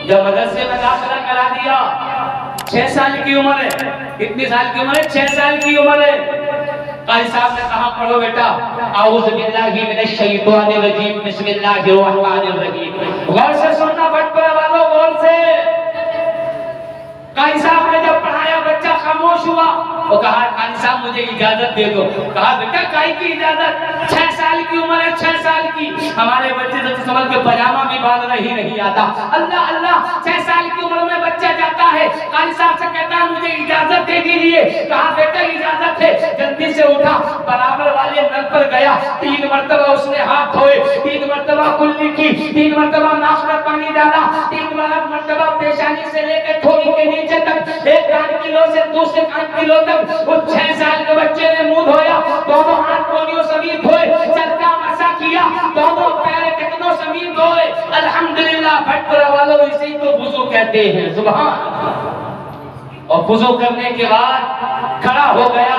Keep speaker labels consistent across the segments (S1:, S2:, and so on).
S1: جب مدرسے میں داخلہ کرا دیا، 6 سال کی عمر ہے، کتنی سال کی عمر ہے؟ 6 سال کی عمر ہے۔ قاری صاحب نے کہا پڑھو بیٹا، اعوذ باللہ من الشیطان الرجیم بسم اللہ الرحمن الرحیم۔ غور سے سننا بھٹپورہ والوں، غور سے۔ قاری صاحب نے جب پڑھایا بچہ خاموش ہوا، وہ کہا قاری صاحب مجھے اجازت دے دو۔ کہا بیٹا کائی کی اجازت؟ 6 سال کی عمر ہے، 6 سال کی، ہمارے بچے سے سنبھل کے پاجامہ بھی باندھنا ہی نہیں آتا۔ اللہ اللہ، 6 سال کی عمر میں بچہ جاتا ہے، قاری صاحب سے کہتا ہے مجھے اجازت دے دیجیے۔ کہا بیٹا اجازت ہے۔ جلدی سے اٹھا، برابر والے نل پر گیا، 3 مرتبہ اس نے ہاتھ دھوئے، 3 مرتبہ کلی کی، 3 مرتبہ ناک میں پانی ڈالا، 3 مرتبہ پیشانی سے لے کے تھوڑی کے نیچے تک، ایک کان کلو سے دوسرے کان کلو تک وہ 6 سال کے بچے نے منہ دھویا، دونوں ہاتھ پولیوں سمیت دھوئے، سر کا مسا کیا، دونوں پیر ٹکنوں سمیت دھوئے۔ الحمدللہ بھٹپورہ والوں، اسی کو وضو کہتے ہیں، سبحان اللہ۔ اور وضو کرنے کے بعد کھڑا ہو گیا،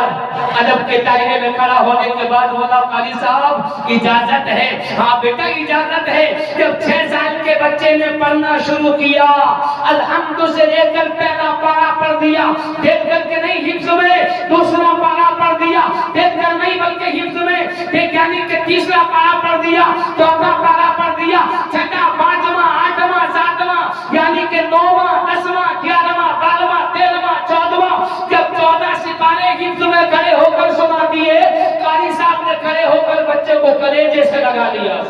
S1: ادب کے دائرے میں کھڑا ہونے کے بعد بولا قاری صاحب اجازت ہے؟ ہاں بیٹا اجازت ہے۔ جب 6 سال کے بچے نے پڑھنا شروع کیا، الحمد سے لے کر پہلا پارا پڑھ دیا، دیکھ کر کے نہیں حفظ میں، دوسرا پارا پڑھ دیا، دیکھ کر نہیں بلکہ حفظ میں، دیکھ یعنی کہ تیسرا پارا پڑھ دیا، چوتھا پارا پڑھ دیا، چھٹا، پانچواں، آٹھواں، ساتواں، یعنی کہ 9واں، 10واں، 11واں، 12واں، 13واں، 14واں۔ جب 14 سپارے حفظ میں کھڑے ہو کر سنا دیے، قاری صاحب نے کھڑے ہو کر بچے کو کلیجے سے لگا لیا۔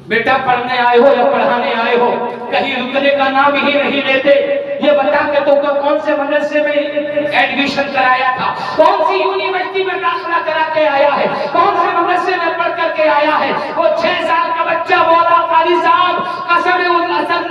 S1: بیٹا پڑھنے آئے ہو یا پڑھانے آئے ہو، کہیں رکنے کا نام ہی نہیں لیتے۔ یہ بتا کہ تو کون سے مدرسے میں ایڈمیشن کرایا تھا، کون سی یونیورسٹی میں داخلہ کرا کے آیا ہے، کون سے مدرسے میں پڑھ کر کے آیا ہے۔ وہ 6 سال کا بچہ بولا قاری صاحب قسم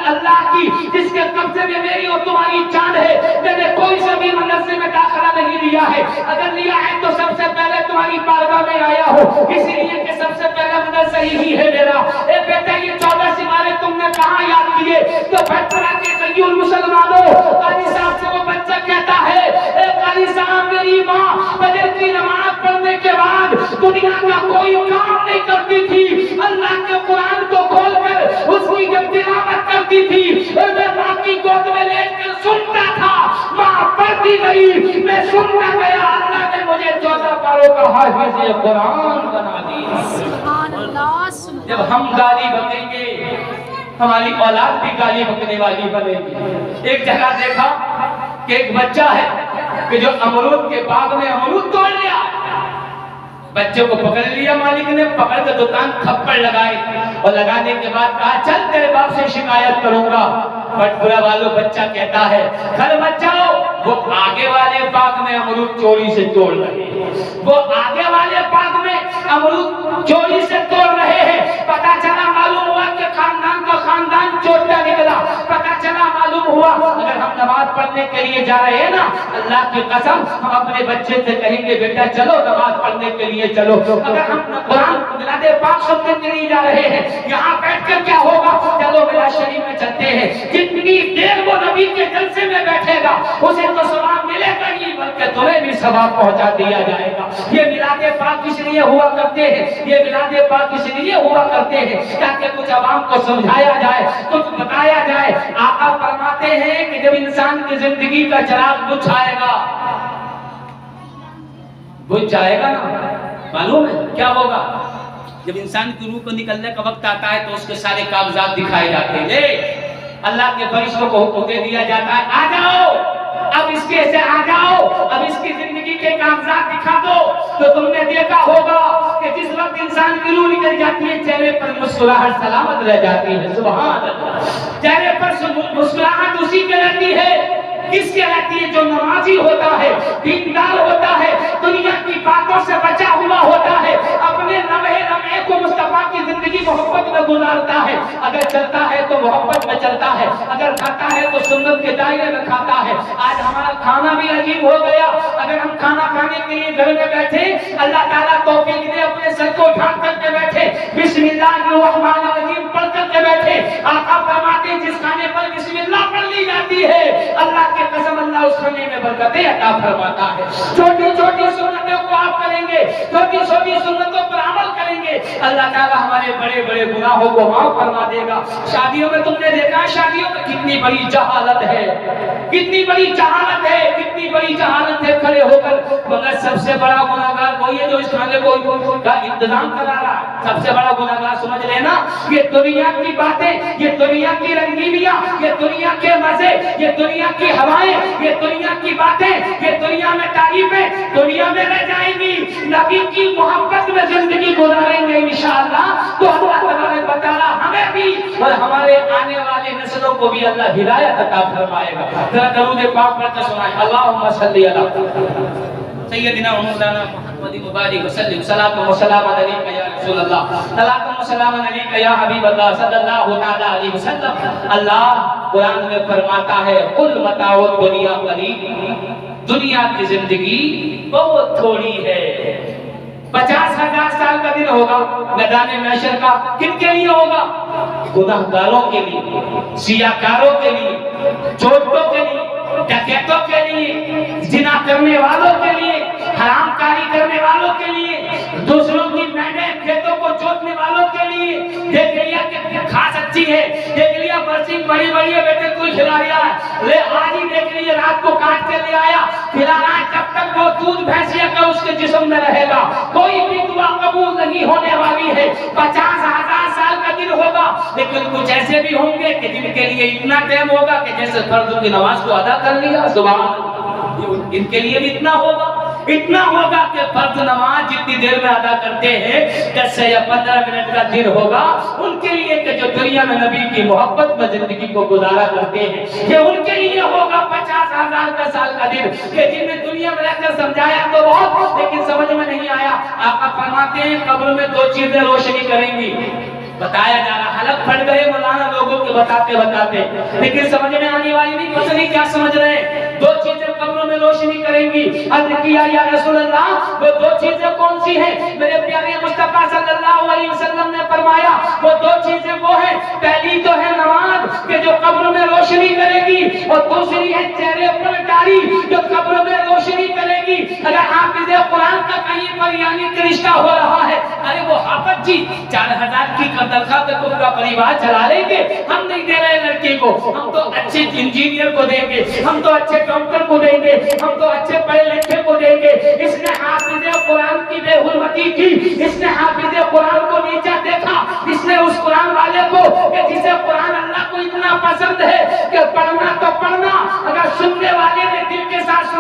S1: اللہ کی جس کے قبضے میں میری اور تمہاری جان ہے، میں نے کوئی سے بھی مدرسے میں داخلہ نہیں لیا ہے، اگر لیا ہے تو سب سے پہلے تمہاری بارگاہ میں آیا ہوں، اسی لیے کہ سب سے پہلا مدرسہ یہی ہے میرا۔ اے بیٹا یہ 14 سپارے تم نے کہاں یاد کیے؟ تو بھٹپورہ کے کئی مسلمانوں، قاری صاحب سے وہ بچہ کہتا ہے اے قاری صاحب میری ماں فجر کی نماز پڑھنے کے بعد دنیا کا کوئی کام نہیں کرتی تھی، اللہ کے قرآن کو کھول کر اس کی جب تلاوت کرتی تھی میں ماں کی گود میں لیٹ کر سنتا تھا، ماں پڑھتی گئی میں سنتا گیا، اللہ نے مجھے 14 پاروں کا حافظ قرآن بنا دیا۔
S2: سبحان اللہ۔
S1: جب ہم گالی بکیں گے ہماری اولاد بھی گالی بکنے والی بنے گی۔ ایک جگہ دیکھا کہ ایک بچہ ہے کہ جو امرود کے باغ میں امرود توڑ لیا، بچے کو پکڑ لیا مالک نے، پکڑ کے دکان تھپڑ لگائے اور لگانے کے بعد کہا چل تیرے باپ سے شکایت کروں گا۔ بھٹپورہ والوں بچہ کہتا ہے گھر مت جاؤ، وہ آگے والے باغ میں امرود چوری سے توڑ رہے ہیں، وہ آگے والے باغ میں امرود چوری سے توڑ رہے ہیں۔ پتا چلا معلوم ہوا کہ خاندان کا خاندان چوٹا نکلا، پتا چلا معلوم ہوا اگر ہم نماز پڑھنے کے لیے جا رہے ہیں نا، اللہ کی قسم ہم اپنے بچے سے کہیں گے بیٹا چلو نماز پڑھنے کے لیے چلو، اگر ہم قرآن ملاد پاک سننے کے لیے جا رہے ہیں یہاں بیٹھ کر کیا ہوگا، چلو میرا شریف میں چلتے ہیں، جتنی دیر وہ نبی کے جلسے میں بیٹھے گا اسے تو ثواب ملے گا ہی بلکہ تمہیں بھی ثواب پہنچا دیا جائے گا۔ یہ میلاد پاک اس لیے ہوا کرتے ہیں، یہ میلاد پاک اس لیے ہوا کرتے ہیں تاکہ کچھ عوام کو سمجھایا جائے، کچھ بتایا جائے۔ آقا فرماتے ہیں کہ جب انسان کی زندگی کا چراغ بجھ جائے گا، بجھ جائے گا نا، معلوم ہے کیا ہوگا؟ جب انسان کی روح کو نکلنے کا وقت آتا ہے تو اس کے سارے کاغذات دکھائے جاتے ہیں، لے اللہ کے فرشتوں کو حکم دے دیا جاتا ہے آ جاؤ، اب اس کے سے آ جاؤ، اب اس کی زندگی کے کاغذات دکھا دو۔ تو تم نے دیکھا ہوگا کہ جس وقت انسان کی روح نکل جاتی ہے چہرے پر مسکراہٹ سلامت رہ جاتی ہے، سبحان اللہ، چہرے پر مسکراہٹ اسی کے رہتی ہے، کس کے رہتی ہے؟ جو نمازی ہوتا ہے، دیندار ہوتا ہے، دنیا کی باتوں سے بچا ہوا ہوتا ہے، اپنے لمحے کو مصطفیٰ کی زندگی محبت میں گزارتا ہے، اگر چلتا ہے تو محبت میں چلتا ہے، اگر کھاتا ہے تو سنت کے دائرے میں کھاتا ہے۔ آج ہمارا کھانا بھی عجیب ہو گیا، اگر ہم کھانا کھانے کے لیے گھر میں بیٹھے، اللہ تعالیٰ توفیق دے اپنے سر کو ڈھانپ کر کے بیٹھے، بسم اللہ الرحمن الرحیم پڑھ کر کے بیٹھے، آقا فرماتے ہیں جس کھانے پر بسم اللہ پڑھ لی جاتی ہے اللہ کے قسم اللہ تعالیٰ اس کھانے میں برکتیں عطا فرماتا ہے. چھوٹی چھوٹی سنتوں کو آپ کریں گے, چھوٹی چھوٹی سنتوں پر عمل کریں گے, اللہ تعالیٰ ہمارے بڑے بڑے گناہوں کو معاف فرما دے گا. شادیوں میں تم نے دیکھا, شادیوں میں کتنی بڑی جہالت ہے, کتنی بڑی جہالت ہے, کتنی بڑی جہالت ہے کھڑے ہو کر. مگر سب سے بڑا گناہگار وہی ہے جو اس کھانے کو کا انتظام کرا رہا ہے. سب سے بڑا گناہگار سمجھ لینا, یہ دنیا کی باتیں, یہ دنیا کی رنگینیاں, یہ دنیا کے مزے, یہ دنیا کی ہوائیں, یہ دنیا کی باتیں, یہ دنیا میں تعریفیں دنیا میں رہ جائیں گی. نبی کی محبت میں زندگی گزاریں گے انشاءاللہ تو اللہ تبارک و تعالی ہمیں بھی اور ہمارے آنے والی نسلوں کو بھی اللہ ہدایت عطا فرمائے گا. ذرا درود پاک پڑھ کر سنائیں. اللہم صلی علی سیدنا و مولانا محمد مبارک وسلم. صلاۃ و سلام علیک یا رسول اللہ, صلاۃ و سلام علیک یا حبیب اللہ صلی اللہ تعالی علیہ وسلم. اللہ قرآن میں فرماتا ہے قل متاع الدنیا قلیل, دنیا کی زندگی بہت تھوڑی ہے. 50,000 سال کا دن ہوگا میدان محشر کا, کن کے لیے ہوگا؟ گناہگاروں کے لیے, سیاکاروں کے لیے, چوروں کے لیے, ڈکیتوں کے لیے, زنا کرنے والوں کے لیے, حرام کاری کرنے والوں کے لیے, دوسروں کی مہنگے کھیتوں کو جوتنے والوں کے لیے. دیکھ لیا کہ کھاس اچھی ہے, دیکھ لیا برسنگ بڑی بڑی ہے, بیٹے کوئی کھلا رہا ہے, لے آج ہی دیکھ لیے رات کو کاٹ کے لے آیا, کھلانا ہے تب تک وہ دودھ بھینسیا کا اس کے جسم میں رہے گا, کوئی بھی دعا قبول نہیں ہونے والی ہے. 50,000 سال کا دن ہوگا, لیکن کچھ ایسے بھی ہوں گے کہ جن کے لیے اتنا ٹائم ہوگا کہ جیسے فرض کی نماز کو ادا کر لیا. سبحان اللہ, ان کے لیے بھی اتنا ہوگا, اتنا ہوگا کہ فرض نماز جتنی دیر میں ادا کرتے ہیں 10 سے یا 15 منٹ کا دن ہوگا ان کے لیے کہ جو دنیا میں نبی کی محبت میں زندگی کو گزارا کرتے ہیں. یہ ان کے لیے ہوگا 50,000 کا سال کا دن کہ جن نے دنیا میں رہ کر سمجھایا تو بہت, لیکن سمجھ میں نہیں آیا. آقا فرماتے ہیں قبر میں 2 چیزیں روشنی کریں گی. بتایا جا رہا, حلق پھٹ گئے مولانا لوگوں کے بتاتے بتاتے, لیکن سمجھ میں آنے والی نہیں, پتہ نہیں کیا سمجھ رہے ہیں. 2 چیزیں قبروں میں روشنی کریں گی. عرض کیا یا رسول اللہ وہ 2 چیزیں کون سی ہیں؟ میرے پیارے مصطفیٰ صلی اللہ علیہ وسلم نے فرمایا وہ 2 چیزیں وہ ہیں, پہلی تو ہے نماز کہ جو قبر میں روشنی کرے گی, اور دوسری ہے چہرے پر داڑھی جو قبر میں روشنی کرے گی. اگر حافظ قرآن کا کہیں پر یعنی کہ رشتہ ہو رہا ہے, ارے وہ حافظ جی 4,000 کی تنخواہ پہ تم کا پریوار چلا لیں گے, ہم نہیں دے رہے لڑکی کو, ہم تو اچھے انجینئر کو دیں گے, ہم تو اچھے ڈاکٹر کو دیں گے, ہم تو اچھے پڑھے لکھے کو دیں گے. اس نے حافظ قرآن کی بے حرمتی کی, اس نے حافظ قرآن کو نیچا دیکھا, اس نے اس قرآن والے کو کہ جسے قرآن اللہ کو اتنا پسند ہے کہ پڑھنا تو پڑھنا, اگر سننے والے نے دل کے ساتھ